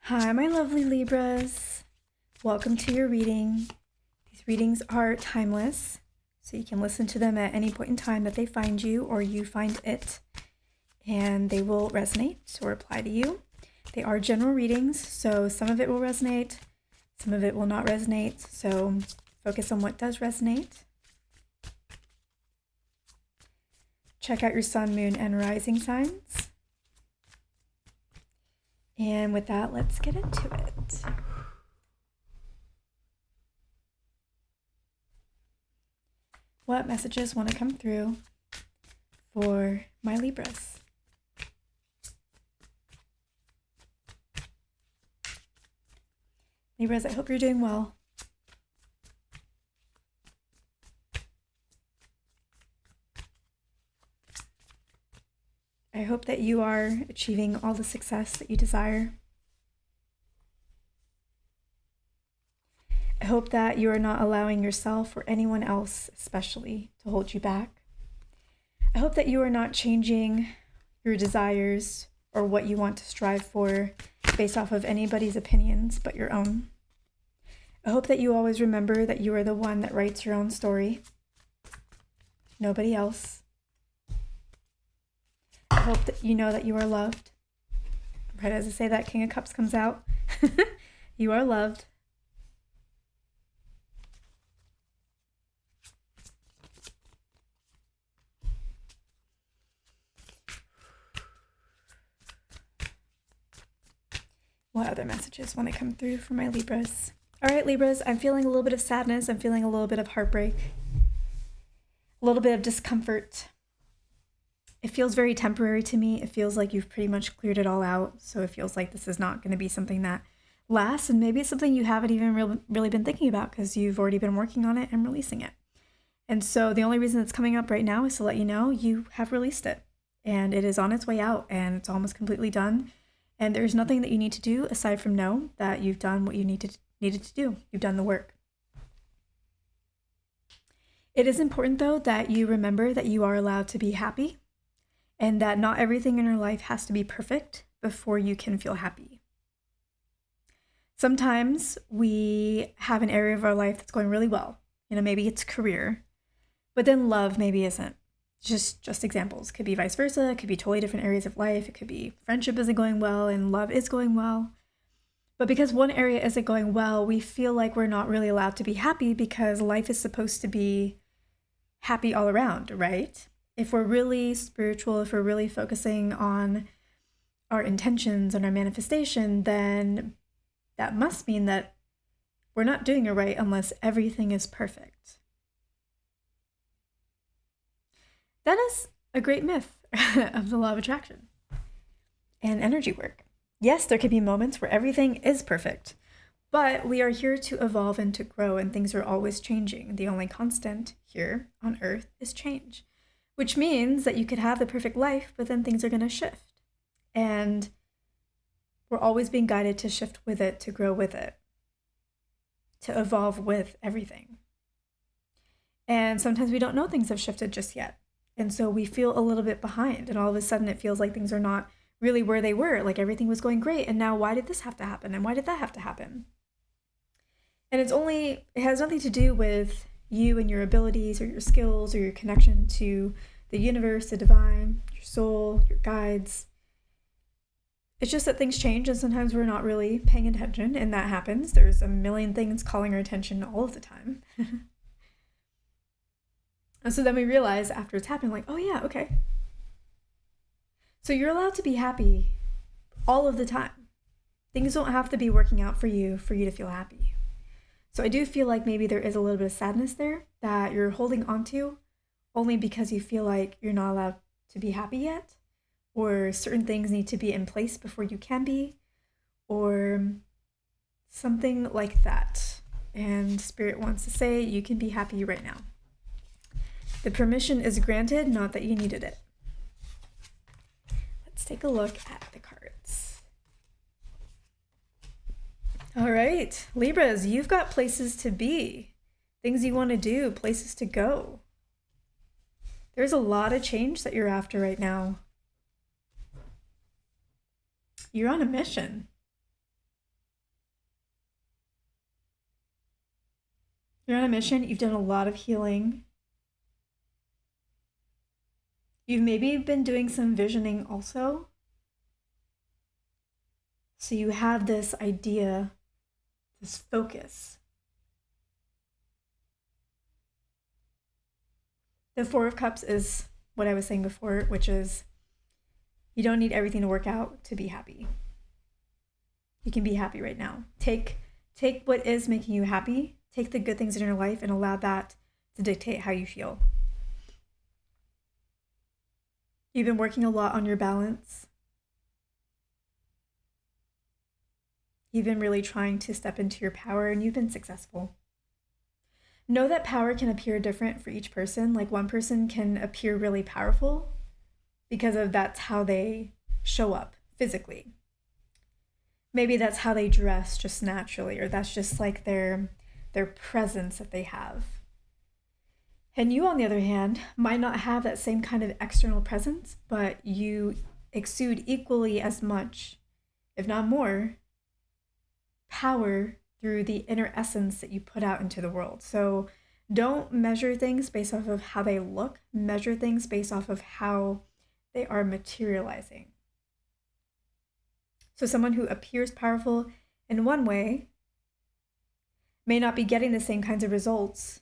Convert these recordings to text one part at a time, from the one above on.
Hi, my lovely Libras. Welcome to your reading. These readings are timeless, so you can listen to them at any point in time that they find you or you find it, and they will resonate or apply to you. They are general readings, so some of it will resonate, some of it will not resonate, so focus on what does resonate. Check out your sun, moon, and rising signs. And with that, let's get into it. What messages want to come through for my Libras? Libras, I hope you're doing well. I hope that you are achieving all the success that you desire. I hope that you are not allowing yourself or anyone else especially to hold you back. I hope that you are not changing your desires or what you want to strive for based off of anybody's opinions but your own. I hope that you always remember that you are the one that writes your own story, nobody else. I hope that you know that you are loved. Right as I say that, King of Cups comes out. You are loved. What other messages want to come through for my Libras? All right, Libras, I'm feeling a little bit of sadness. I'm feeling a little bit of heartbreak, a little bit of discomfort. It feels very temporary to me. It feels like you've pretty much cleared it all out. So it feels like this is not going to be something that lasts. And maybe it's something you haven't even really been thinking about because you've already been working on it and releasing it. And so the only reason it's coming up right now is to let you know you have released it. And it is on its way out and it's almost completely done. And there's nothing that you need to do aside from know that you've done what you needed to do. You've done the work. It is important, though, that you remember that you are allowed to be happy and that not everything in your life has to be perfect before you can feel happy. Sometimes we have an area of our life that's going really well. Maybe it's career, but then love maybe isn't. Just examples. Could be vice versa. It could be totally different areas of life. It could be friendship isn't going well and love is going well. But because one area isn't going well, we feel like we're not really allowed to be happy because life is supposed to be happy all around, right? If we're really spiritual, if we're really focusing on our intentions and our manifestation, then that must mean that we're not doing it right unless everything is perfect. That is a great myth of the law of attraction and energy work. Yes, there could be moments where everything is perfect, but we are here to evolve and to grow, and things are always changing. The only constant here on Earth is change, which means that you could have the perfect life, but then things are going to shift. And we're always being guided to shift with it, to grow with it, to evolve with everything. And sometimes we don't know things have shifted just yet. And so we feel a little bit behind, and all of a sudden it feels like things are not really where they were, like everything was going great. And now why did this have to happen? And why did that have to happen? And it has nothing to do with you and your abilities or your skills or your connection to the universe, the divine, your soul, your guides. It's just that things change and sometimes we're not really paying attention, and that happens. There's a million things calling our attention all of the time. And so then we realize after it's happened, like, oh yeah, okay. So you're allowed to be happy all of the time. Things don't have to be working out for you to feel happy. So I do feel like maybe there is a little bit of sadness there that you're holding on to only because you feel like you're not allowed to be happy yet, or certain things need to be in place before you can be, or something like that. And Spirit wants to say you can be happy right now. The permission is granted, not that you needed it. Let's take a look at the cards. All right, Libras, you've got places to be, things you want to do, places to go. There's a lot of change that you're after right now. You're on a mission. You're on a mission. You've done a lot of healing. You've maybe been doing some visioning also. So you have this idea, this focus. The Four of Cups is what I was saying before, which is you don't need everything to work out to be happy. You can be happy right now. Take what is making you happy, take the good things in your life, and allow that to dictate how you feel. You've been working a lot on your balance. You've been really trying to step into your power, and you've been successful. Know that power can appear different for each person. Like one person can appear really powerful because of that's how they show up physically. Maybe that's how they dress just naturally, or that's just like their presence that they have. And you, on the other hand, might not have that same kind of external presence, but you exude equally as much, if not more, power through the inner essence that you put out into the world. So don't measure things based off of how they look. Measure things based off of how they are materializing. So someone who appears powerful in one way may not be getting the same kinds of results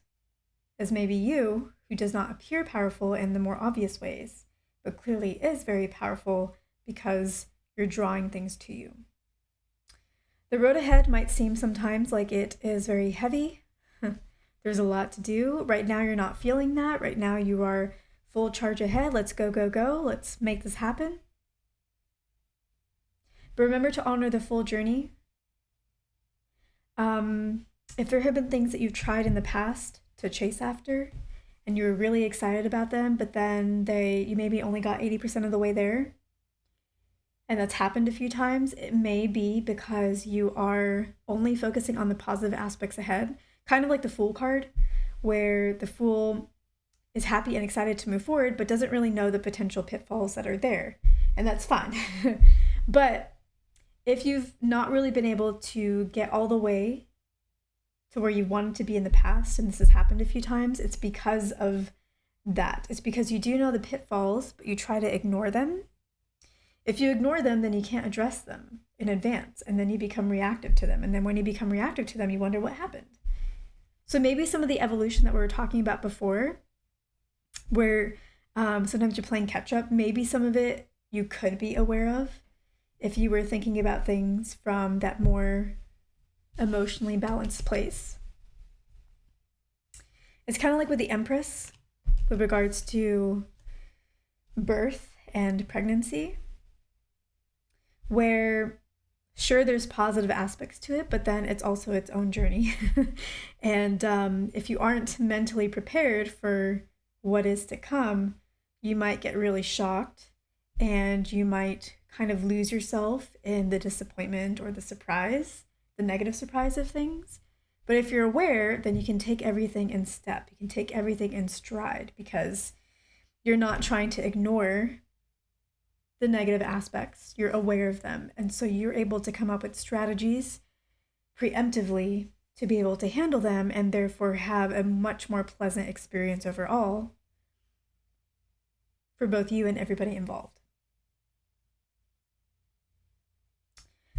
as maybe you, who does not appear powerful in the more obvious ways, but clearly is very powerful because you're drawing things to you. The road ahead might seem sometimes like it is very heavy. There's a lot to do. Right now, you're not feeling that. Right now, you are full charge ahead. Let's go, go, go. Let's make this happen. But remember to honor the full journey. If there have been things that you've tried in the past to chase after, and you were really excited about them, but then you maybe only got 80% of the way there, and that's happened a few times, it may be because you are only focusing on the positive aspects ahead, kind of like the Fool card, where the Fool is happy and excited to move forward, but doesn't really know the potential pitfalls that are there. And that's fine. But if you've not really been able to get all the way to where you wanted to be in the past, and this has happened a few times, it's because of that. It's because you do know the pitfalls, but you try to ignore them. If you ignore them, then you can't address them in advance, and then you become reactive to them. And then when you become reactive to them, you wonder what happened. So maybe some of the evolution that we were talking about before, where sometimes you're playing catch up, maybe some of it you could be aware of if you were thinking about things from that more emotionally balanced place. It's kind of like with the Empress with regards to birth and pregnancy, where sure there's positive aspects to it, but then it's also its own journey. And if you aren't mentally prepared for what is to come, you might get really shocked, and you might kind of lose yourself in the disappointment or the surprise, the negative surprise of things. But if you're aware, then you can take everything in step. You can take everything in stride because you're not trying to ignore the negative aspects. You're aware of them. And so you're able to come up with strategies preemptively to be able to handle them, and therefore have a much more pleasant experience overall for both you and everybody involved.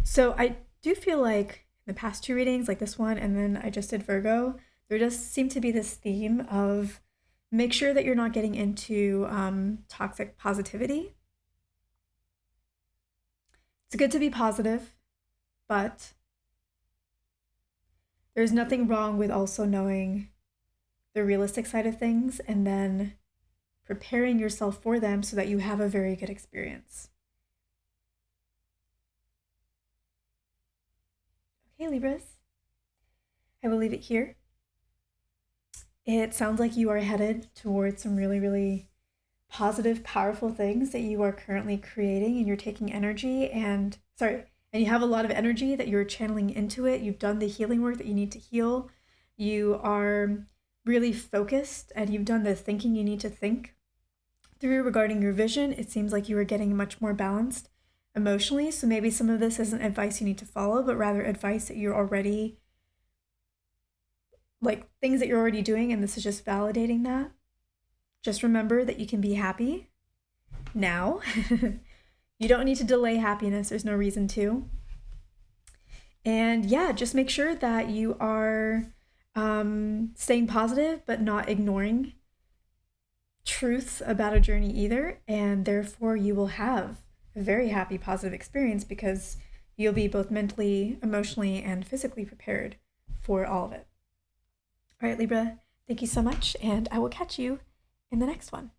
So I do feel like the past two readings, like this one, and then I just did Virgo, there does seem to be this theme of make sure that you're not getting into toxic positivity. It's good to be positive, but there's nothing wrong with also knowing the realistic side of things and then preparing yourself for them so that you have a very good experience. Okay, Libras, I will leave it here. It sounds like you are headed towards some really, really positive, powerful things that you are currently creating, and you're taking energy and you have a lot of energy that you're channeling into it. You've done the healing work that you need to heal. You are really focused, and you've done the thinking you need to think through regarding your vision. It seems like you are getting much more balanced emotionally. So maybe some of this isn't advice you need to follow, but rather advice that you're already like things that you're already doing, and this is just validating that. Just remember that you can be happy now. You don't need to delay happiness. There's no reason to. And yeah, just make sure that you are staying positive, but not ignoring truths about a journey either. And therefore, you will have a very happy, positive experience because you'll be both mentally, emotionally, and physically prepared for all of it. All right, Libra, thank you so much. And I will catch you in the next one.